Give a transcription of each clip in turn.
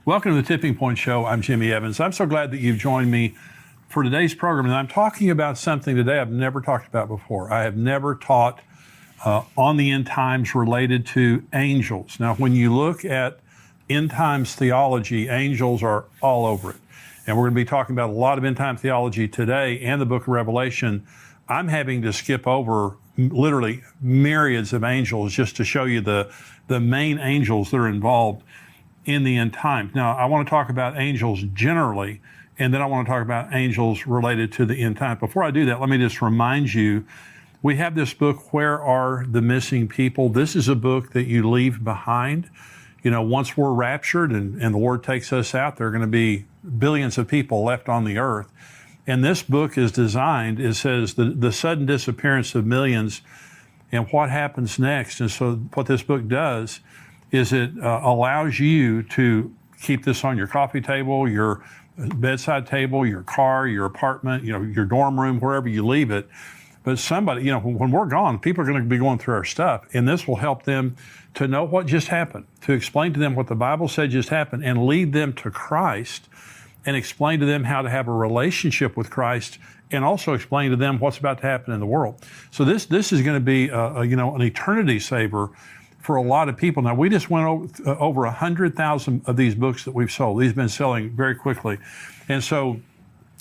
Welcome to the Tipping Point Show. I'm Jimmy Evans. I'm so glad that you've joined me for today's program. And I'm talking about something today I've never talked about before. I have never taught on the end times related to angels. Now, when you look at end times theology, angels are all over it. And we're going to be talking about a lot of end time theology today and the book of Revelation. I'm having to skip over literally myriads of angels just to show you the main angels that are involved in the end times. Now, I want to talk about angels generally, and then I want to talk about angels related to the end time. Before I do that, let me just remind you, we have this book, Where Are the Missing People? This is a book that you leave behind. You know, once we're raptured and the Lord takes us out, there are going to be billions of people left on the earth. And this book is designed, it says, the sudden disappearance of millions and what happens next. And so what this book does is it allows you to keep this on your coffee table, your bedside table, your car, your apartment, your dorm room, wherever you leave it. But somebody, when we're gone, people are going to be going through our stuff, and this will help them to know what just happened, to explain to them what the Bible said just happened, and lead them to Christ, and explain to them how to have a relationship with Christ, and also explain to them what's about to happen in the world. So this is going to be an eternity saver for a lot of people. Now, we just went over 100,000 of these books that we've sold. These have been selling very quickly. And so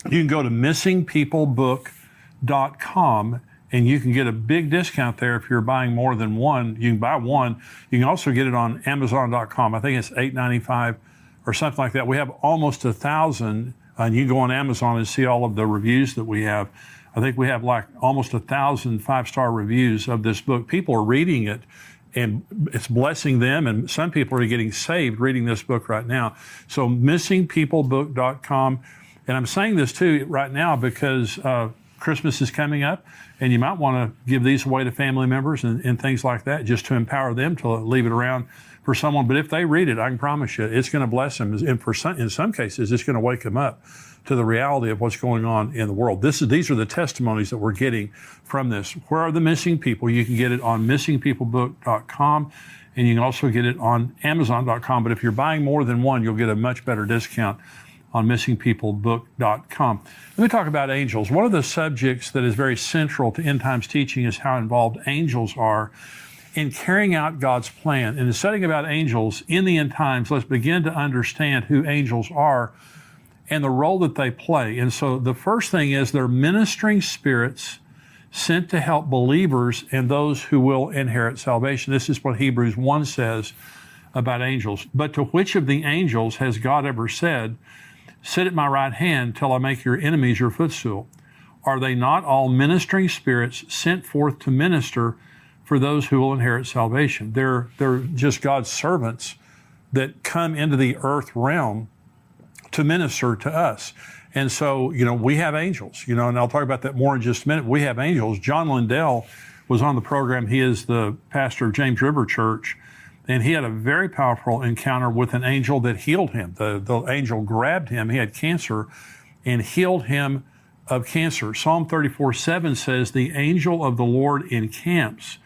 you can go to missingpeoplebook.com and you can get a big discount there if you're buying more than one. You can buy one. You can also get it on Amazon.com. I think it's $8.95 or something like that. We have almost 1,000, and you can go on Amazon and see all of the reviews that we have. I think we have like almost 1,000 five-star reviews of this book. People are reading it, and it's blessing them, and some people are getting saved reading this book right now. So missingpeoplebook.com. And I'm saying this too right now because Christmas is coming up, and you might want to give these away to family members and things like that, just to empower them to leave it around for someone. But if they read it, I can promise you, it's going to bless them. And in some cases, it's going to wake them up to the reality of what's going on in the world. These are the testimonies that we're getting from this. Where Are the Missing People? You can get it on missingpeoplebook.com, and you can also get it on Amazon.com. But if you're buying more than one, you'll get a much better discount on missingpeoplebook.com. Let me talk about angels. One of the subjects that is very central to end times teaching is how involved angels are in carrying out God's plan. In the studying about angels in the end times, let's begin to understand who angels are and the role that they play. And so the first thing is they're ministering spirits sent to help believers and those who will inherit salvation. This is what Hebrews 1 says about angels. But to which of the angels has God ever said, "Sit at my right hand till I make your enemies your footstool"? Are they not all ministering spirits sent forth to minister for those who will inherit salvation? They're just God's servants that come into the earth realm to minister to us. And so, we have angels, and I'll talk about that more in just a minute. We have angels. John Lindell was on the program. He is the pastor of James River Church, and he had a very powerful encounter with an angel that healed him. The angel grabbed him. He had cancer and healed him of cancer. Psalm 34:7 says, "The angel of the Lord encamps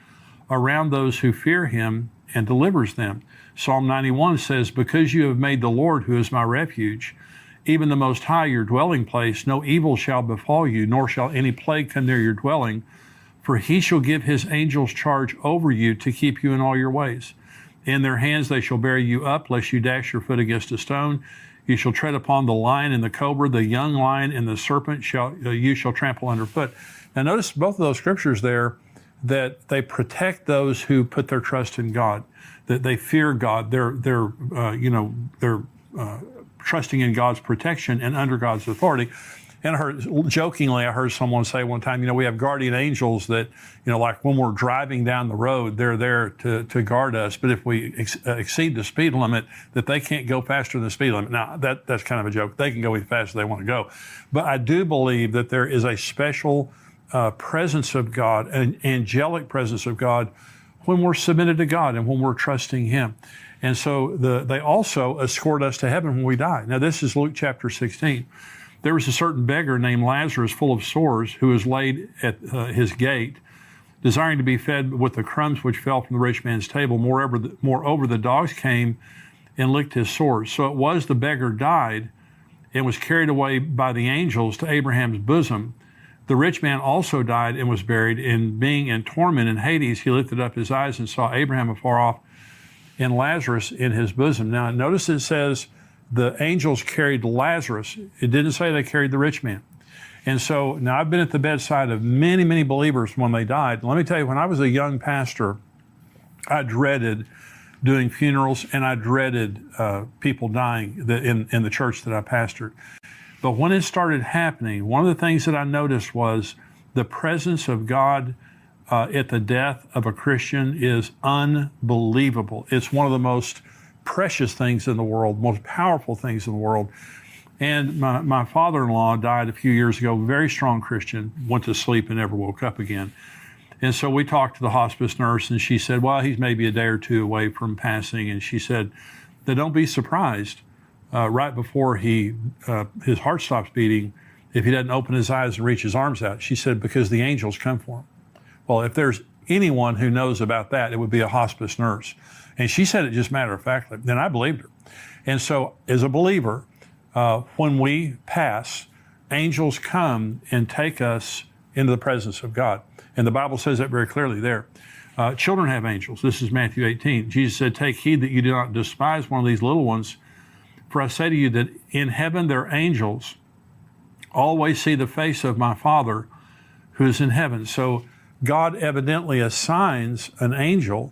around those who fear him and delivers them." Psalm 91 says, "Because you have made the Lord, who is my refuge, even the Most High, your dwelling place, no evil shall befall you, nor shall any plague come near your dwelling. For he shall give his angels charge over you to keep you in all your ways. In their hands they shall bear you up, lest you dash your foot against a stone. You shall tread upon the lion and the cobra, the young lion and the serpent you shall trample underfoot." Now notice both of those scriptures there, that they protect those who put their trust in God, that they fear God. They're trusting in God's protection and under God's authority. And I heard someone say one time, we have guardian angels that, like when we're driving down the road, they're there to guard us. But if we exceed the speed limit, that they can't go faster than the speed limit. Now, that's kind of a joke. They can go as fast as they want to go. But I do believe that there is a special presence of God, an angelic presence of God, when we're submitted to God and when we're trusting Him. And so they also escort us to heaven when we die. Now, this is Luke chapter 16. There was a certain beggar named Lazarus, full of sores, who was laid at his gate, desiring to be fed with the crumbs which fell from the rich man's table. Moreover, the dogs came and licked his sores. So it was the beggar died and was carried away by the angels to Abraham's bosom. The rich man also died and was buried, and being in torment in Hades, he lifted up his eyes and saw Abraham afar off and Lazarus in his bosom. Now, notice it says the angels carried Lazarus. It didn't say they carried the rich man. And so now I've been at the bedside of many, many believers when they died. Let me tell you, when I was a young pastor, I dreaded doing funerals, and I dreaded people dying in the church that I pastored. But when it started happening, one of the things that I noticed was the presence of God at the death of a Christian is unbelievable. It's one of the most precious things in the world, most powerful things in the world. And my father-in-law died a few years ago, very strong Christian, went to sleep and never woke up again. And so we talked to the hospice nurse, and she said, well, he's maybe a day or two away from passing. And she said, that don't be surprised right before his heart stops beating if he doesn't open his eyes and reach his arms out. She said, because the angels come for him. Well, if there's anyone who knows about that, it would be a hospice nurse. And she said it just matter-of-factly, and I believed her. And so as a believer, when we pass, angels come and take us into the presence of God. And the Bible says that very clearly there. Children have angels. This is Matthew 18. Jesus said, take heed that you do not despise one of these little ones. For I say to you that in heaven their angels always see the face of my Father who is in heaven. So God evidently assigns an angel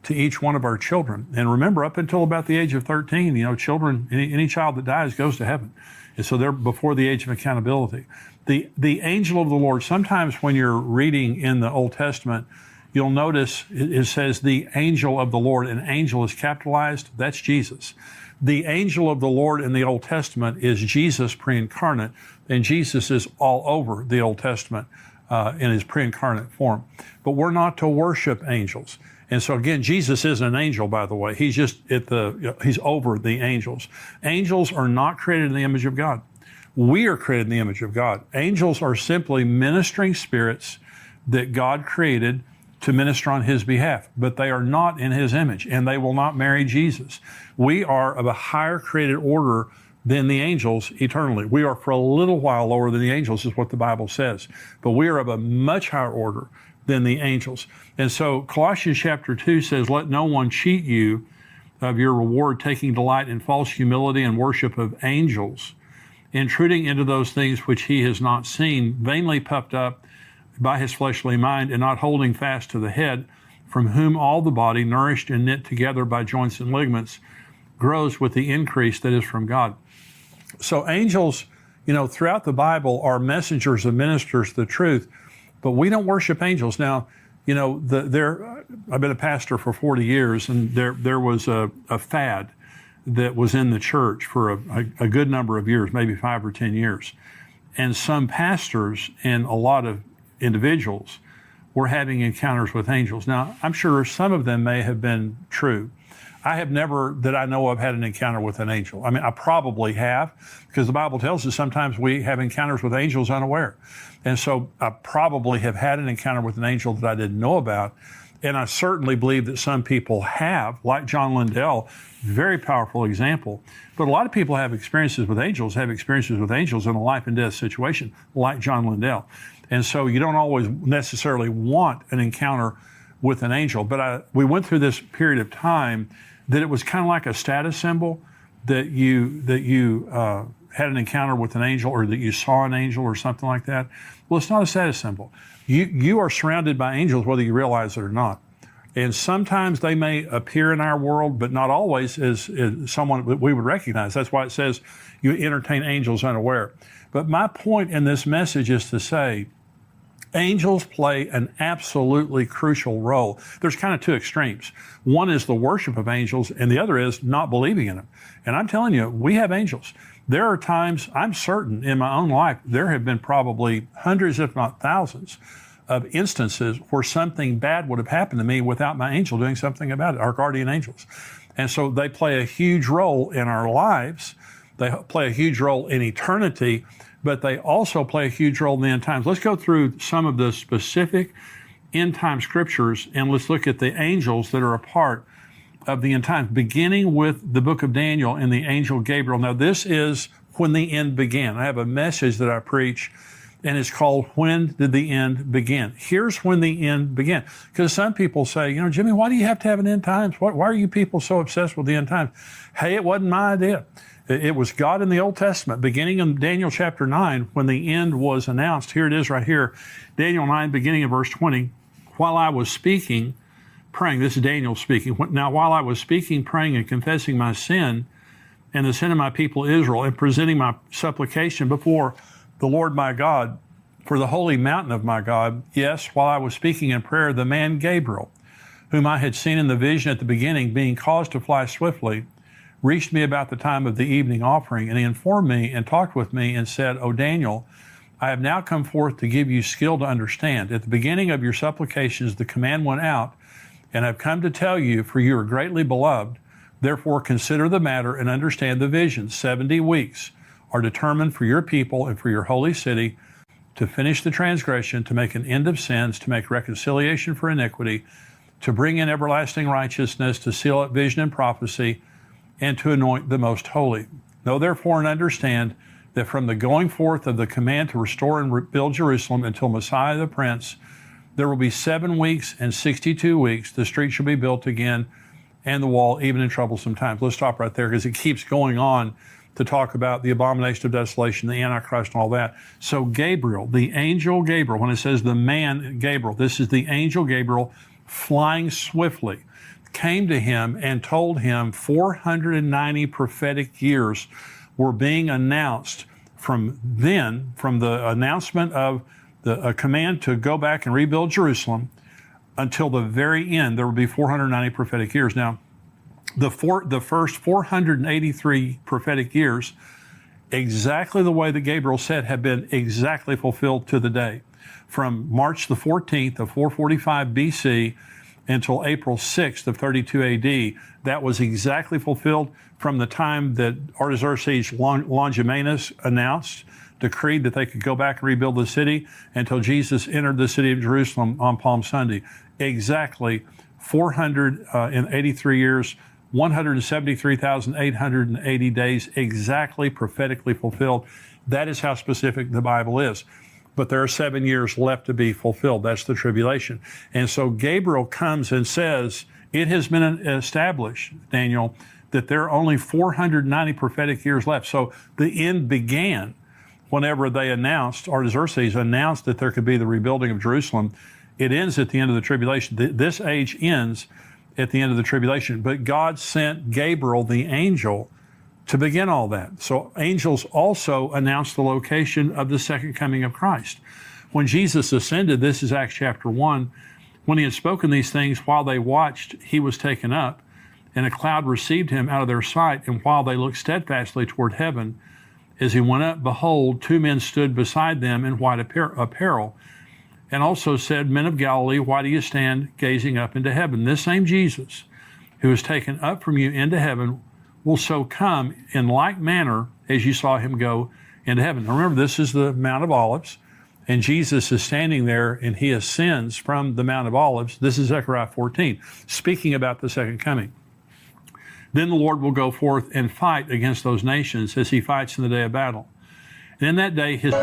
to each one of our children. And remember, up until about the age of 13, children, any child that dies goes to heaven. And so they're before the age of accountability. The angel of the Lord, sometimes when you're reading in the Old Testament, you'll notice it says the angel of the Lord, and angel is capitalized. That's Jesus. The angel of the Lord in the Old Testament is Jesus pre-incarnate, and Jesus is all over the Old Testament in his pre-incarnate form. But we're not to worship angels. And so again, Jesus isn't an angel, by the way. He's just he's over the angels. Angels are not created in the image of God. We are created in the image of God. Angels are simply ministering spirits that God created to minister on his behalf, but they are not in his image, and they will not marry Jesus. We are of a higher created order than the angels eternally. We are for a little while lower than the angels, is what the Bible says, but we are of a much higher order than the angels. And so Colossians chapter 2 says, let no one cheat you of your reward, taking delight in false humility and worship of angels, intruding into those things which he has not seen, vainly puffed up by his fleshly mind, and not holding fast to the head, from whom all the body, nourished and knit together by joints and ligaments, grows with the increase that is from God. So angels, throughout the Bible are messengers and ministers of the truth, but we don't worship angels. Now, I've been a pastor for 40 years, and there was a fad that was in the church for a good number of years, maybe 5 or 10 years. And some pastors and a lot of individuals were having encounters with angels. Now, I'm sure some of them may have been true. I have never, that I know of, had an encounter with an angel. I mean, I probably have, because the Bible tells us sometimes we have encounters with angels unaware. And so I probably have had an encounter with an angel that I didn't know about. And I certainly believe that some people have, like John Lindell, very powerful example. But a lot of people have experiences with angels in a life and death situation, like John Lindell. And so you don't always necessarily want an encounter with an angel. But we went through this period of time that it was kind of like a status symbol that you had an encounter with an angel, or that you saw an angel or something like that. Well, it's not a status symbol. You are surrounded by angels whether you realize it or not. And sometimes they may appear in our world, but not always as someone that we would recognize. That's why it says you entertain angels unaware. But my point in this message is to say, angels play an absolutely crucial role. There's kind of two extremes. One is the worship of angels, and the other is not believing in them. And I'm telling you, we have angels. There are times, I'm certain in my own life, there have been probably hundreds, if not thousands, of instances where something bad would have happened to me without my angel doing something about it, our guardian angels. And so they play a huge role in our lives. They play a huge role in eternity, but they also play a huge role in the end times. Let's go through some of the specific end time scriptures, and let's look at the angels that are a part of the end times, beginning with the book of Daniel and the angel Gabriel. Now, this is when the end began. I have a message that I preach, and it's called, When Did the End Begin? Here's when the end began. Because some people say, Jimmy, why do you have to have an end times? Why are you people so obsessed with the end times? Hey, it wasn't my idea. It was God in the Old Testament, beginning in Daniel chapter 9, when the end was announced. Here it is right here. Daniel 9, beginning in verse 20. While I was speaking, praying, this is Daniel speaking. Now, while I was speaking, praying, and confessing my sin and the sin of my people Israel, and presenting my supplication before the Lord my God for the holy mountain of my God, yes, while I was speaking in prayer, the man Gabriel, whom I had seen in the vision at the beginning, being caused to fly swiftly, reached me about the time of the evening offering, and he informed me and talked with me and said, O Daniel, I have now come forth to give you skill to understand. At the beginning of your supplications, the command went out, and I've come to tell you, for you are greatly beloved. Therefore, consider the matter and understand the vision. 70 weeks are determined for your people and for your holy city to finish the transgression, to make an end of sins, to make reconciliation for iniquity, to bring in everlasting righteousness, to seal up vision and prophecy, and to anoint the most holy. Know therefore and understand that from the going forth of the command to restore and rebuild Jerusalem until Messiah the Prince, there will be 7 weeks and 62 weeks. The street shall be built again, and the wall, even in troublesome times. Let's stop right there, because it keeps going on to talk about the abomination of desolation, the Antichrist, and all that. So Gabriel, the angel Gabriel, when it says the man Gabriel, this is the angel Gabriel flying swiftly, came to him and told him 490 prophetic years were being announced from then, from the announcement of a command to go back and rebuild Jerusalem until the very end. There would be 490 prophetic years. Now, the first 483 prophetic years, exactly the way that Gabriel said, have been exactly fulfilled to the day. From March the 14th of 445 BC until April 6th of 32 AD, that was exactly fulfilled from the time that Artaxerxes Longimanus decreed that they could go back and rebuild the city, until Jesus entered the city of Jerusalem on Palm Sunday. Exactly 483 years, 173,880 days, exactly prophetically fulfilled. That is how specific the Bible is. But there are 7 years left to be fulfilled. That's the tribulation. And so Gabriel comes and says, it has been established, Daniel, that there are only 490 prophetic years left. So the end began whenever they Artaxerxes announced that there could be the rebuilding of Jerusalem. It ends at the end of the tribulation. This age ends at the end of the tribulation. But God sent Gabriel, the angel, to begin all that. So angels also announced the location of the second coming of Christ. When Jesus ascended, this is Acts chapter 1, when he had spoken these things, while they watched, he was taken up, and a cloud received him out of their sight. And while they looked steadfastly toward heaven, as he went up, behold, 2 men stood beside them in white apparel, and also said, Men of Galilee, why do you stand gazing up into heaven? This same Jesus, who was taken up from you into heaven, will so come in like manner as you saw him go into heaven. Now remember, this is the Mount of Olives, and Jesus is standing there, and he ascends from the Mount of Olives. This is Zechariah 14, speaking about the second coming. Then the Lord will go forth and fight against those nations as he fights in the day of battle. And in that day, his...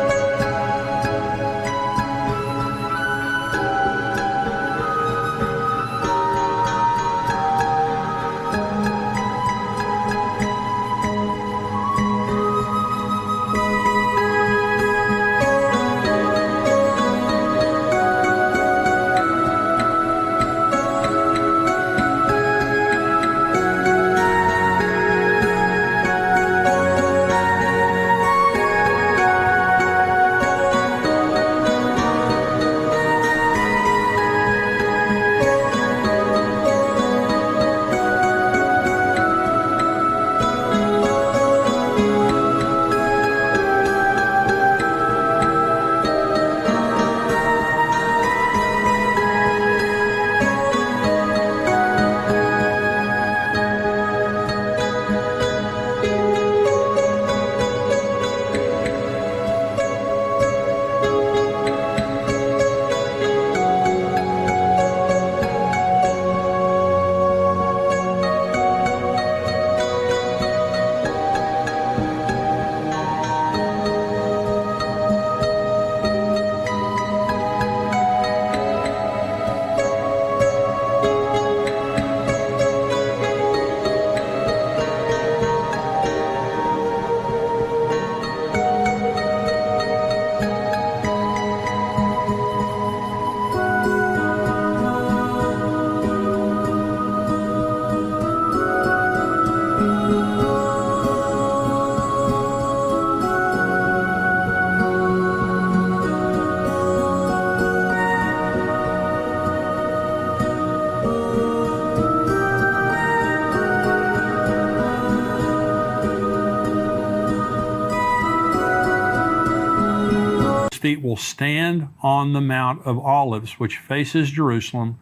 feet will stand on the Mount of Olives, which faces Jerusalem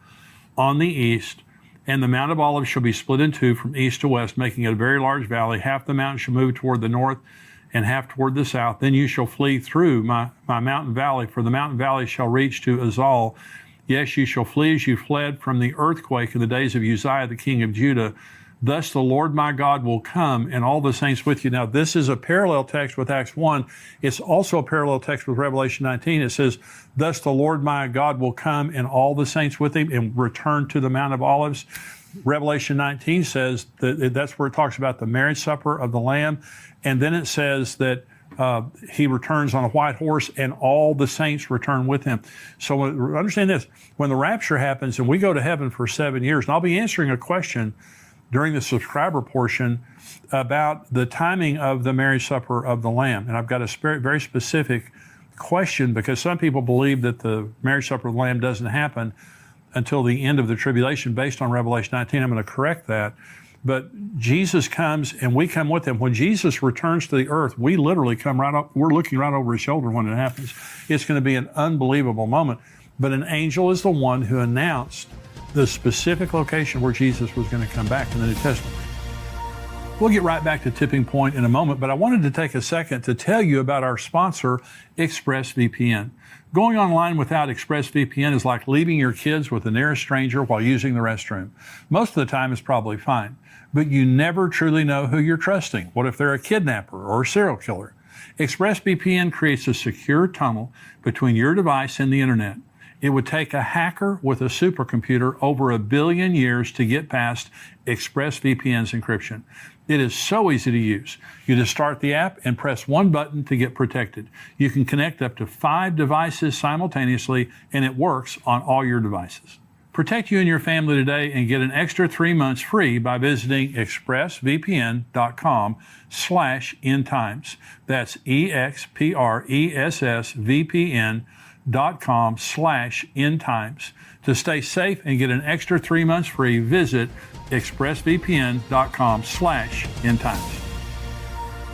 on the east. And the Mount of Olives shall be split in two from east to west, making it a very large valley. Half the mountain shall move toward the north and half toward the south. Then you shall flee through my mountain valley, for the mountain valley shall reach to Azal. Yes, you shall flee as you fled from the earthquake in the days of Uzziah, the king of Judah. Thus the Lord my God will come, and all the saints with you. Now, this is a parallel text with Acts 1. It's also a parallel text with Revelation 19. It says, thus the Lord my God will come, and all the saints with him, and return to the Mount of Olives. Revelation 19 says that's where it talks about the marriage supper of the Lamb. And then it says that he returns on a white horse, and all the saints return with him. So understand this. When the rapture happens and we go to heaven for 7 years, and I'll be answering a question during the subscriber portion about the timing of the marriage supper of the Lamb. And I've got a very specific question, because some people believe that the marriage supper of the Lamb doesn't happen until the end of the tribulation based on Revelation 19. I'm going to correct that. But Jesus comes and we come with him. When Jesus returns to the earth, we literally come right up, we're looking right over his shoulder when it happens. It's going to be an unbelievable moment. But an angel is the one who announced the specific location where Jesus was going to come back in the New Testament. We'll get right back to Tipping Point in a moment, but I wanted to take a second to tell you about our sponsor, ExpressVPN. Going online without ExpressVPN is like leaving your kids with the nearest stranger while using the restroom. Most of the time it's probably fine, but you never truly know who you're trusting. What if they're a kidnapper or a serial killer? ExpressVPN creates a secure tunnel between your device and the internet. It would take a hacker with a supercomputer over 1 billion years to get past ExpressVPN's encryption. It is so easy to use. You just start the app and press one button to get protected. You can connect up to 5 devices simultaneously, and it works on all your devices. Protect you and your family today and get an extra 3 months free by visiting expressvpn.com/endtimes. That's expressvpn.com/endtimes. To stay safe and get an extra 3 months free, visit expressvpn.com/endtimes.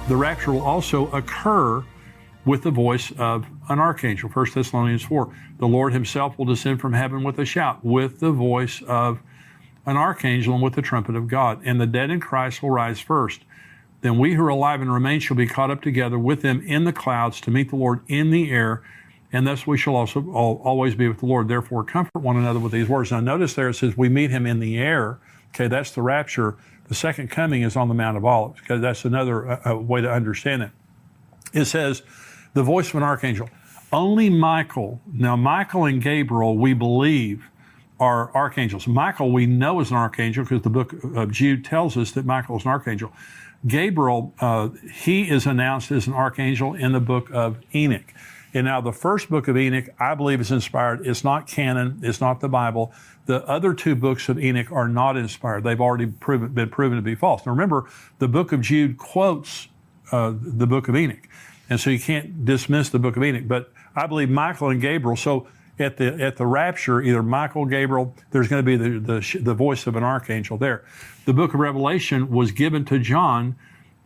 The rapture will also occur with the voice of an archangel. 1 Thessalonians 4. The Lord himself will descend from heaven with a shout, with the voice of an archangel and with the trumpet of God. And the dead in Christ will rise first. Then we who are alive and remain shall be caught up together with them in the clouds to meet the Lord in the air. And thus we shall also always be with the Lord. Therefore, comfort one another with these words. Now, notice there it says we meet him in the air. Okay, that's the rapture. The second coming is on the Mount of Olives. Okay, that's another way to understand it. It says, the voice of an archangel. Only Michael. Now, Michael and Gabriel, we believe, are archangels. Michael, we know is an archangel because the book of Jude tells us that Michael is an archangel. Gabriel, he is announced as an archangel in the book of Enoch. And now the first book of Enoch, I believe, is inspired. It's not canon. It's not the Bible. The other 2 books of Enoch are not inspired. They've already been proven to be false. Now remember, the book of Jude quotes the book of Enoch. And so you can't dismiss the book of Enoch. But I believe Michael and Gabriel, so at the rapture, either Michael, Gabriel, there's going to be the voice of an archangel there. The book of Revelation was given to John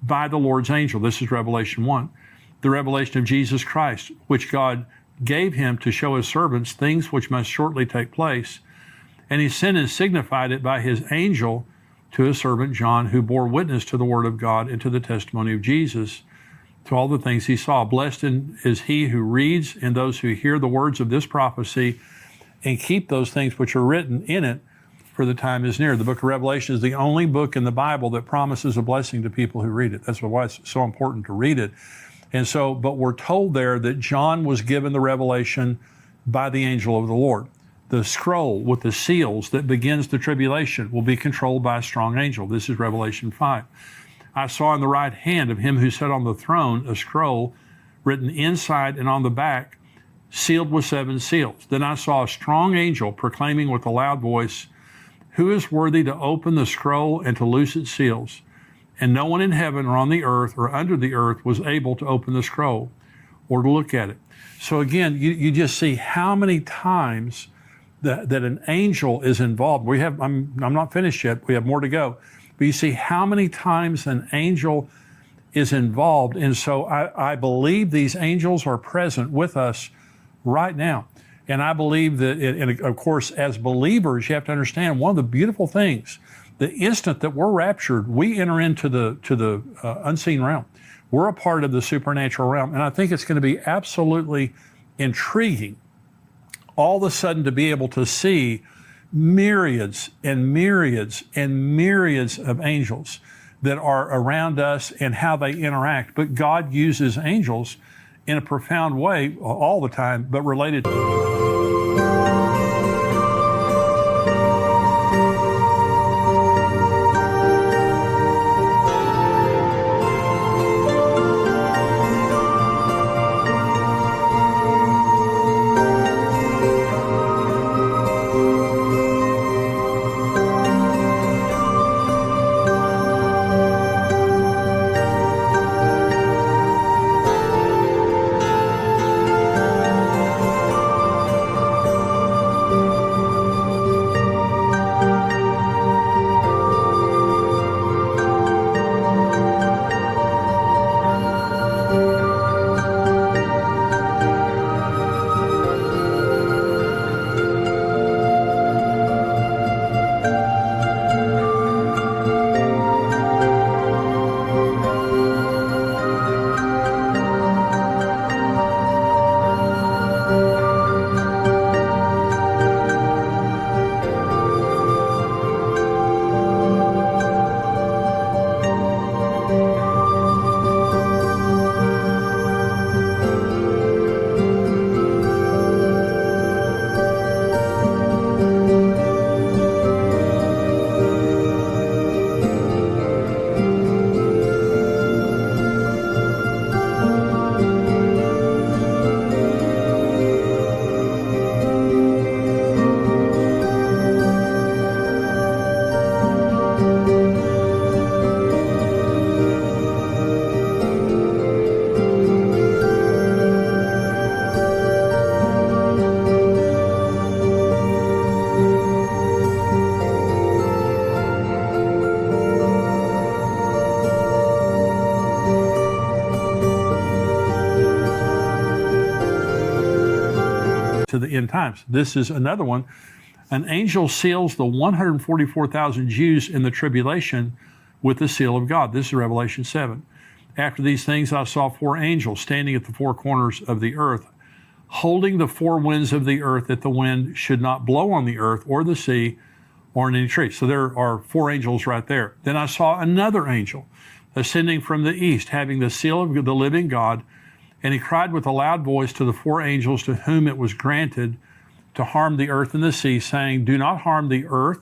by the Lord's angel. This is Revelation 1. The revelation of Jesus Christ, which God gave him to show his servants things which must shortly take place. And he sent and signified it by his angel to his servant John, who bore witness to the word of God and to the testimony of Jesus, to all the things he saw. Blessed is he who reads and those who hear the words of this prophecy and keep those things which are written in it, for the time is near. The book of Revelation is the only book in the Bible that promises a blessing to people who read it. That's why it's so important to read it. And so, but we're told there that John was given the revelation by the angel of the Lord. The scroll with the seals that begins the tribulation will be controlled by a strong angel. This is Revelation 5. I saw in the right hand of him who sat on the throne a scroll written inside and on the back, sealed with 7 seals. Then I saw a strong angel proclaiming with a loud voice, who is worthy to open the scroll and to loose its seals? And no one in heaven or on the earth or under the earth was able to open the scroll or to look at it. So again, you just see how many times that an angel is involved. I'm not finished yet. We have more to go. But you see how many times an angel is involved. And so I believe these angels are present with us right now. And I believe that, and of course, as believers, you have to understand one of the beautiful things, the instant that we're raptured, we enter into the unseen realm. We're a part of the supernatural realm. And I think it's going to be absolutely intriguing all of a sudden to be able to see myriads and myriads and myriads of angels that are around us and how they interact. But God uses angels in a profound way all the time, but related to the end times. This is another one. An angel seals the 144,000 Jews in the tribulation with the seal of God. This is Revelation 7. After these things, I saw four angels standing at the four corners of the earth, holding the four winds of the earth, that the wind should not blow on the earth or the sea or in any tree. So there are four angels right there. Then I saw another angel ascending from the east, having the seal of the living God, and he cried with a loud voice to the four angels to whom it was granted to harm the earth and the sea, saying, do not harm the earth,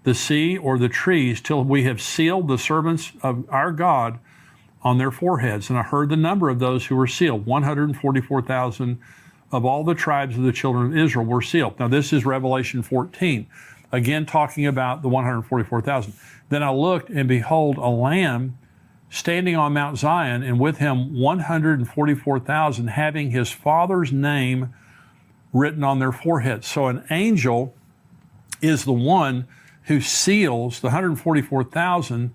the sea, or the trees, till we have sealed the servants of our God on their foreheads. And I heard the number of those who were sealed. 144,000 of all the tribes of the children of Israel were sealed. Now this is Revelation 14, again talking about the 144,000. Then I looked, and behold, a lamb standing on Mount Zion, and with him 144,000, having his Father's name written on their foreheads. So an angel is the one who seals the 144,000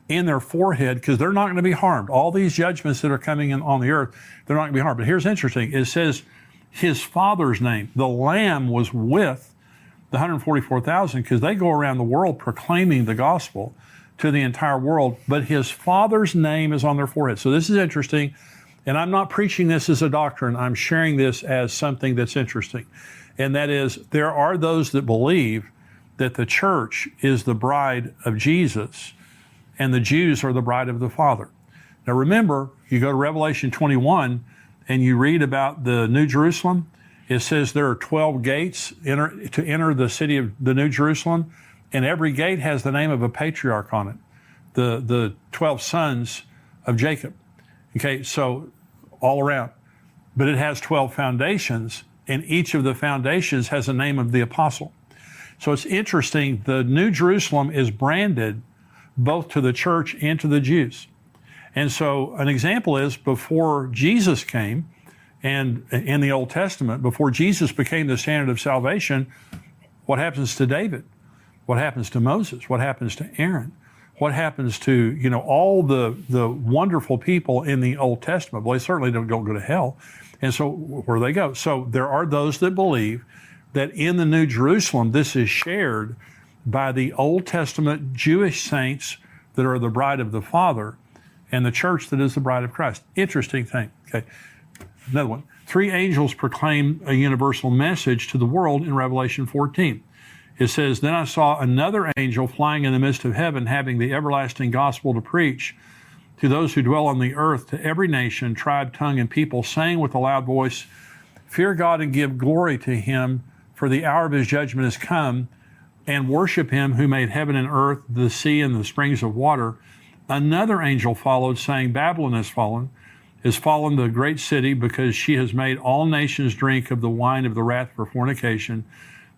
in their forehead, because they're not going to be harmed. All these judgments that are coming in on the earth, they're not going to be harmed. But here's interesting. It says his Father's name. The Lamb was with the 144,000 because they go around the world proclaiming the gospel to the entire world, but his Father's name is on their forehead. So this is interesting, and I'm not preaching this as a doctrine. I'm sharing this as something that's interesting, and that is there are those that believe that the church is the bride of Jesus and the Jews are the bride of the Father. Now remember, you go to Revelation 21 and you read about the New Jerusalem. It says there are 12 gates to enter the city of the New Jerusalem, and every gate has the name of a patriarch on it, the 12 sons of Jacob. Okay, so all around. But it has 12 foundations, and each of the foundations has a name of the apostle. So it's interesting, the New Jerusalem is branded both to the church and to the Jews. And so an example is before Jesus came, and in the Old Testament, before Jesus became the standard of salvation, what happens to David? What happens to Moses? What happens to Aaron? what happens to, all the wonderful people in the Old Testament? Well, they certainly don't go to hell. And so where do they go? So there are those that believe that in the New Jerusalem, this is shared by the Old Testament Jewish saints that are the bride of the Father and the church that is the bride of Christ. Interesting thing. Okay. Another one. 3 angels proclaim a universal message to the world in Revelation 14. It says, "Then I saw another angel flying in the midst of heaven, having the everlasting gospel to preach to those who dwell on the earth, to every nation, tribe, tongue, and people, saying with a loud voice, fear God and give glory to him, for the hour of his judgment is come, and worship him who made heaven and earth, the sea, and the springs of water." Another angel followed, saying, "Babylon is fallen the great city, because she has made all nations drink of the wine of the wrath of her fornication."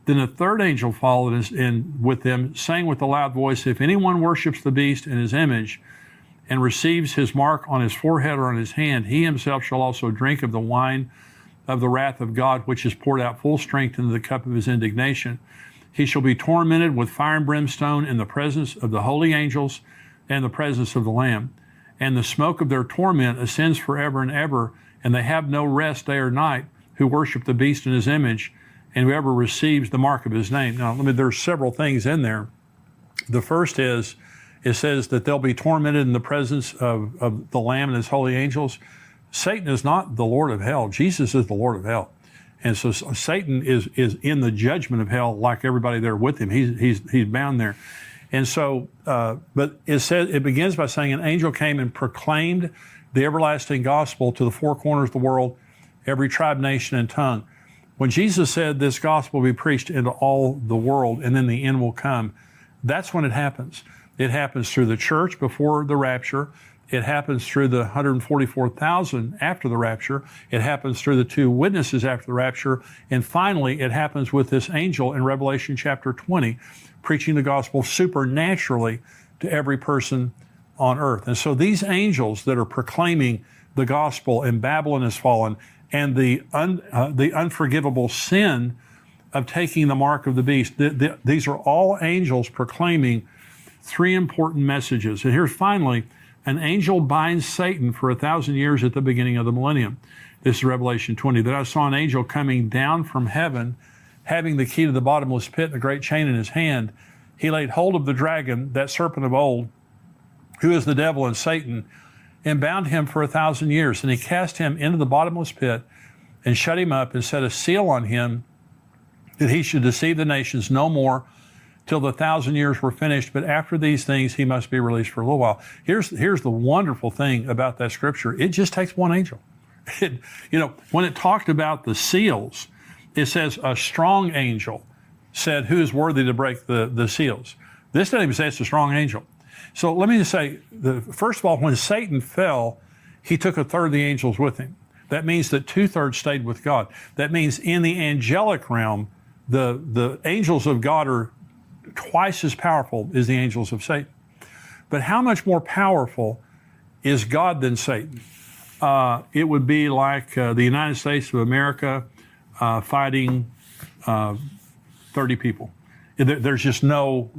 Then a third angel followed with them, saying with a loud voice, "If anyone worships the beast and his image, and receives his mark on his forehead or on his hand, he himself shall also drink of the wine of the wrath of God, which is poured out full strength into the cup of his indignation. He shall be tormented with fire and brimstone in the presence of the holy angels and the presence of the Lamb. And the smoke of their torment ascends forever and ever, and they have no rest day or night who worship the beast in his image, and whoever receives the mark of his name." Now, there's several things in there. The first is, it says that they'll be tormented in the presence of the Lamb and his holy angels. Satan is not the Lord of hell. Jesus is the Lord of hell. And so Satan is in the judgment of hell like everybody there with him. He's bound there. And so, but it begins by saying an angel came and proclaimed the everlasting gospel to the 4 corners of the world, every tribe, nation, and tongue. When Jesus said this gospel will be preached into all the world and then the end will come, that's when it happens. It happens through the church before the rapture. It happens through the 144,000 after the rapture. It happens through the 2 witnesses after the rapture. And finally, it happens with this angel in Revelation chapter 20, preaching the gospel supernaturally to every person on earth. And so these angels that are proclaiming the gospel, and Babylon has fallen, and the unforgivable sin of taking the mark of the beast, these are all angels proclaiming 3 important messages. And here's finally, an angel binds Satan for 1,000 years at the beginning of the millennium. This is Revelation 20. "Then I saw an angel coming down from heaven, having the key to the bottomless pit and a great chain in his hand. He laid hold of the dragon, that serpent of old, who is the devil and Satan, and bound him for 1,000 years. And he cast him into the bottomless pit and shut him up and set a seal on him, that he should deceive the nations no more till the 1,000 years were finished. But after these things, he must be released for a little while." Here's the wonderful thing about that scripture. It just takes one angel. When it talked about the seals, it says a strong angel said, "Who is worthy to break the seals?" This doesn't even say it's a strong angel. So let me just say, first of all, when Satan fell, he took 1/3 of the angels with him. That means that 2/3 stayed with God. That means in the angelic realm, the angels of God are twice as powerful as the angels of Satan. But how much more powerful is God than Satan? It would be like the United States of America fighting 30 people. There's just no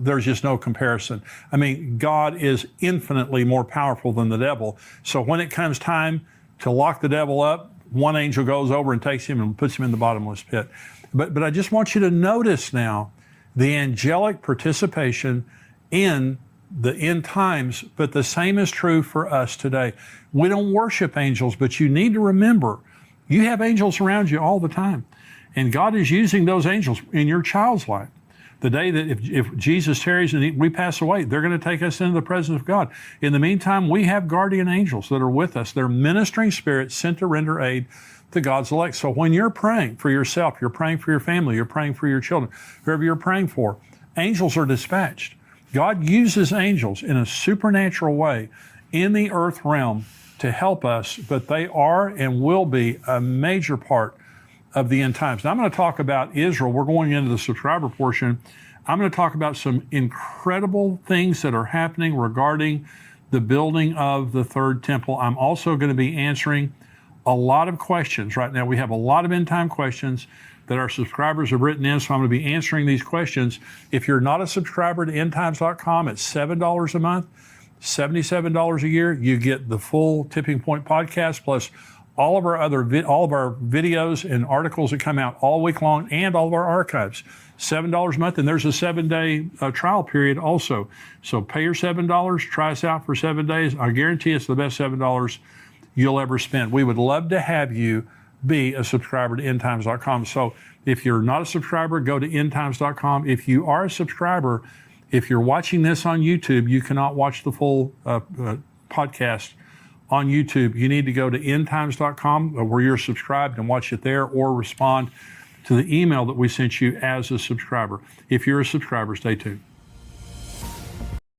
comparison. I mean, God is infinitely more powerful than the devil. So when it comes time to lock the devil up, one angel goes over and takes him and puts him in the bottomless pit. But I just want you to notice now the angelic participation in the end times, but the same is true for us today. We don't worship angels, but you need to remember, you have angels around you all the time. And God is using those angels in your child's life. The day that if Jesus tarries and we pass away, they're going to take us into the presence of God. In the meantime, we have guardian angels that are with us. They're ministering spirits sent to render aid to God's elect. So when you're praying for yourself, you're praying for your family, you're praying for your children, whoever you're praying for, angels are dispatched. God uses angels in a supernatural way in the earth realm to help us, but they are and will be a major part of the end times. Now I'm going to talk about Israel. We're going into the subscriber portion. I'm going to talk about some incredible things that are happening regarding the building of the third temple. I'm also going to be answering a lot of questions right now. We have a lot of end time questions that our subscribers have written in, so I'm going to be answering these questions. If you're not a subscriber to endtimes.com, it's $7 a month, $77 a year. You get the full Tipping Point podcast plus all of our videos and articles that come out all week long, and all of our archives. $7 a month, and there's a 7-day trial period also. So pay your $7, try us out for 7 days. I guarantee it's the best $7 you'll ever spend. We would love to have you be a subscriber to endtimes.com. So if you're not a subscriber, go to endtimes.com. If you are a subscriber, if you're watching this on YouTube, you cannot watch the full podcast on YouTube. You need to go to endtimes.com where you're subscribed and watch it there, or respond to the email that we sent you as a subscriber. If you're a subscriber, stay tuned.